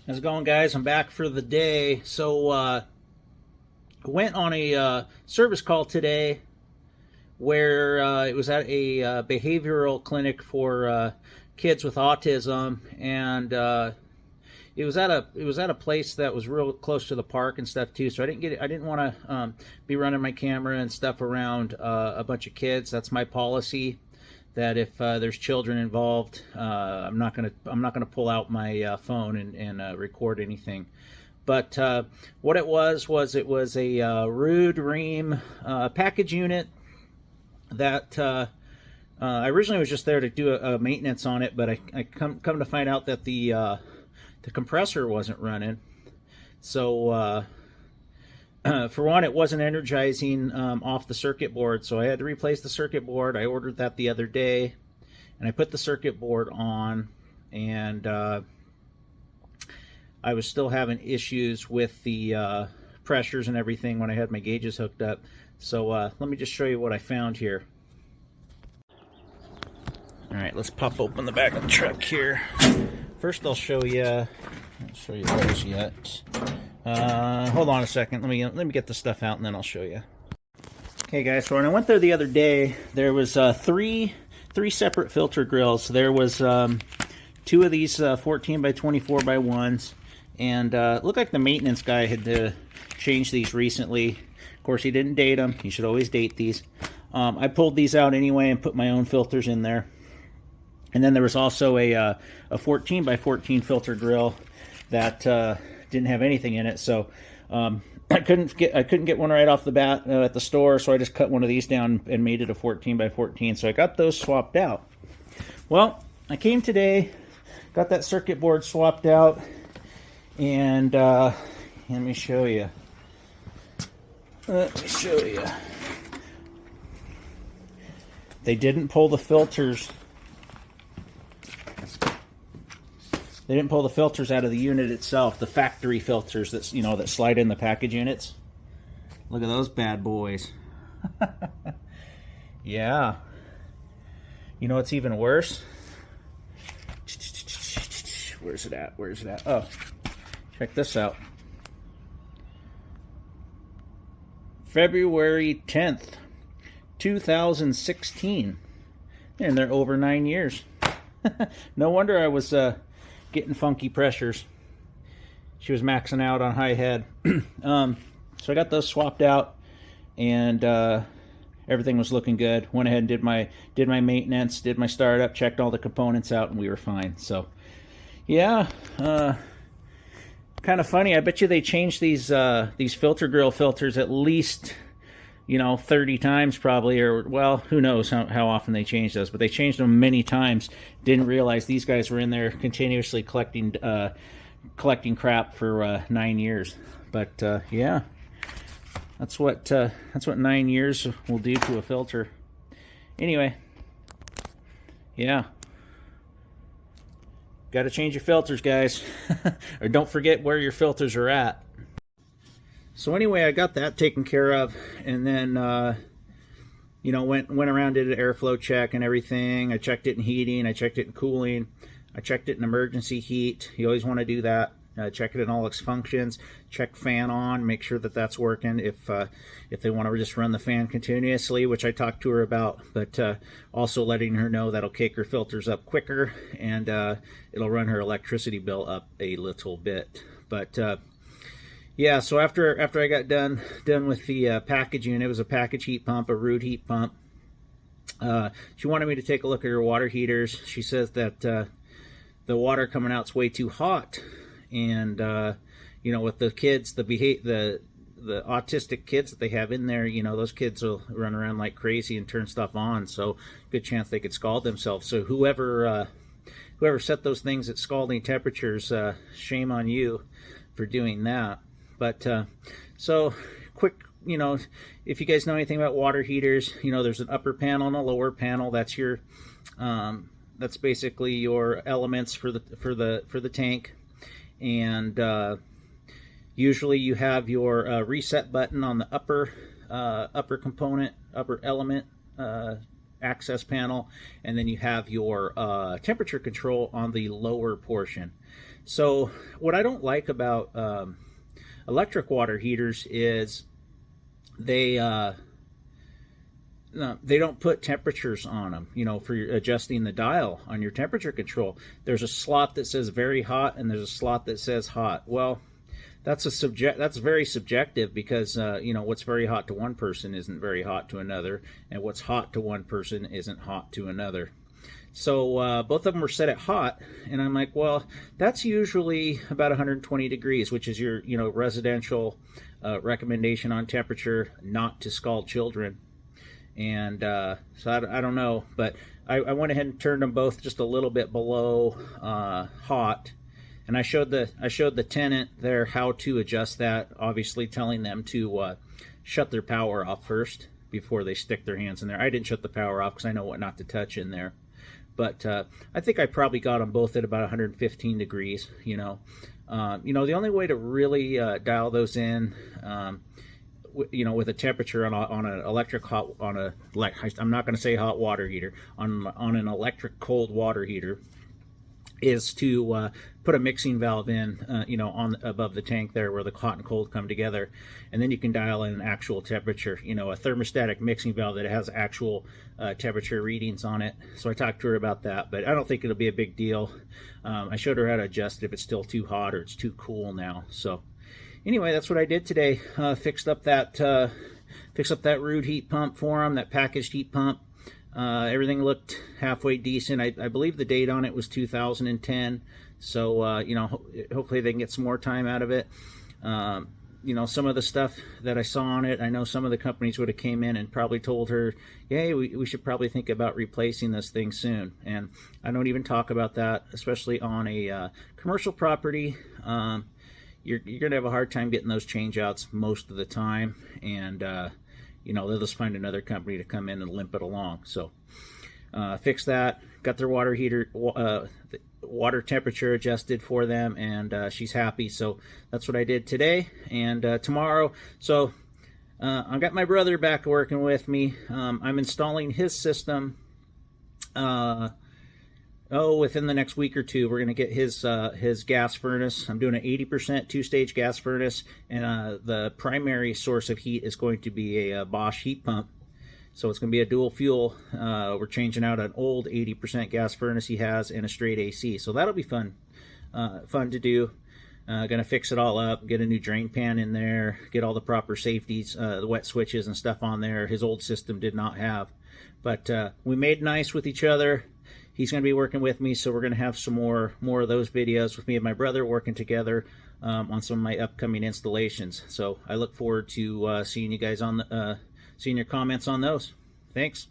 How's it going, guys? I'm back for the day. So, went on a service call today where it was at a behavioral clinic for kids with autism, and it was at a place that was real close to the park and stuff too. So I didn't want to be running my camera and stuff around a bunch of kids. That's my policy. That if there's children involved, I'm not gonna pull out my phone and record anything. But what it was a Rude Ream package unit that I originally was just there to do a maintenance on it, but I come to find out that the compressor wasn't running. So for one, it wasn't energizing off the circuit board, so I had to replace the circuit board. I ordered that the other day, and I put the circuit board on, and I was still having issues with the pressures and everything when I had my gauges hooked up. So let me just show you what I found here. Alright, let's pop open the back of the truck here. First I'll show you those yet. Hold on a second. Let me get the stuff out and then I'll show you. Okay, guys. So when I went there the other day, there was three separate filter grills. There was two of these 14 by 24 by 1s, and it looked like the maintenance guy had changed these recently. Of course, he didn't date them. You should always date these. I pulled these out anyway and put my own filters in there. And then there was also a 14 by 14 filter grill that didn't have anything in it, so I couldn't get one right off the bat at the store, so I just cut one of these down and made it a 14 by 14. So I got those swapped out. Well, I came today, got that circuit board swapped out, and let me show you. They didn't pull the filters. They didn't pull the filters out of the unit itself, the factory filters that slide in the package units. Look at those bad boys. Yeah. You know what's even worse? Where's it at? Oh, check this out. February 10th, 2016. And they're over 9 years. No wonder I was getting funky pressures. She was maxing out on high head. So I got those swapped out, and everything was looking good. Went ahead and did my maintenance, did my startup, checked all the components out, and we were fine. So yeah, kind of funny. I bet you they changed these filter grill filters at least 30 times probably, or well, who knows how often they changed those, but they changed them many times. Didn't realize these guys were in there continuously collecting crap for 9 years. But yeah, that's what 9 years will do to a filter. Anyway, yeah, got to change your filters, guys. Or don't forget where your filters are at. So anyway, I got that taken care of, and then went around, did an airflow check and everything. I checked it in heating, I checked it in cooling, I checked it in emergency heat. You always want to do that. Check it in all its functions. Check fan on, make sure that that's working. If they want to just run the fan continuously, which I talked to her about, but also letting her know that'll kick her filters up quicker, and it'll run her electricity bill up a little bit. But yeah, so after I got done with the package unit, it was a package heat pump, a Rude heat pump. She wanted me to take a look at her water heaters. She says that the water coming out's way too hot, and with the kids, the autistic kids that they have in there, those kids will run around like crazy and turn stuff on. So good chance they could scald themselves. So whoever set those things at scalding temperatures, shame on you for doing that. But so quick, if you guys know anything about water heaters, there's an upper panel and a lower panel. That's your that's basically your elements for the tank, and usually you have your reset button on the upper component, upper element access panel, and then you have your temperature control on the lower portion. So what I don't like about electric water heaters is they no, they don't put temperatures on them, you know, for adjusting the dial on your temperature control. There's a slot that says very hot and there's a slot that says hot. Well, that's very subjective, because you know, what's very hot to one person isn't very hot to another, and what's hot to one person isn't hot to another. So both of them were set at hot, and I'm like, well, that's usually about 120 degrees, which is your, you know, residential recommendation on temperature, not to scald children. And so I don't know, but I went ahead and turned them both just a little bit below hot, and I showed the tenant there how to adjust that, obviously telling them to shut their power off first before they stick their hands in there. I didn't shut the power off because I know what not to touch in there, but I think I probably got them both at about 115 degrees. You know, the only way to really dial those in, you know, with a temperature on an electric I'm not going to say hot water heater, on an electric cold water heater, is to put a mixing valve in, you know, on above the tank there where the hot and cold come together, and then you can dial in an actual temperature, you know, a thermostatic mixing valve that has actual temperature readings on it. So I talked to her about that, but I don't think it'll be a big deal. I showed her how to adjust if it's still too hot or it's too cool now. So anyway, that's what I did today. Fixed up that Rude heat pump for them, that packaged heat pump. Everything looked halfway decent. I believe the date on it was 2010. So you know, hopefully they can get some more time out of it. You know, some of the stuff that I saw on it, I know some of the companies would have came in and probably told her, "Hey, we should probably think about replacing this thing soon." And I don't even talk about that, especially on a commercial property. You're going to have a hard time getting those change outs most of the time, and you know, they'll just find another company to come in and limp it along. So fix that, got their water heater, water temperature adjusted for them, and she's happy. So that's what I did today. And tomorrow, so I've got my brother back working with me. I'm installing his system. Within the next week or two, we're going to get his gas furnace. I'm doing an 80% two-stage gas furnace, and the primary source of heat is going to be a Bosch heat pump. So it's going to be a dual fuel. We're changing out an old 80% gas furnace he has and a straight AC. So that'll be fun to do. Going to fix it all up, get a new drain pan in there, get all the proper safeties, the wet switches and stuff on there. His old system did not have. But we made nice with each other. He's going to be working with me, so we're going to have some more of those videos with me and my brother working together on some of my upcoming installations. So I look forward to seeing you guys on seeing your comments on those. Thanks.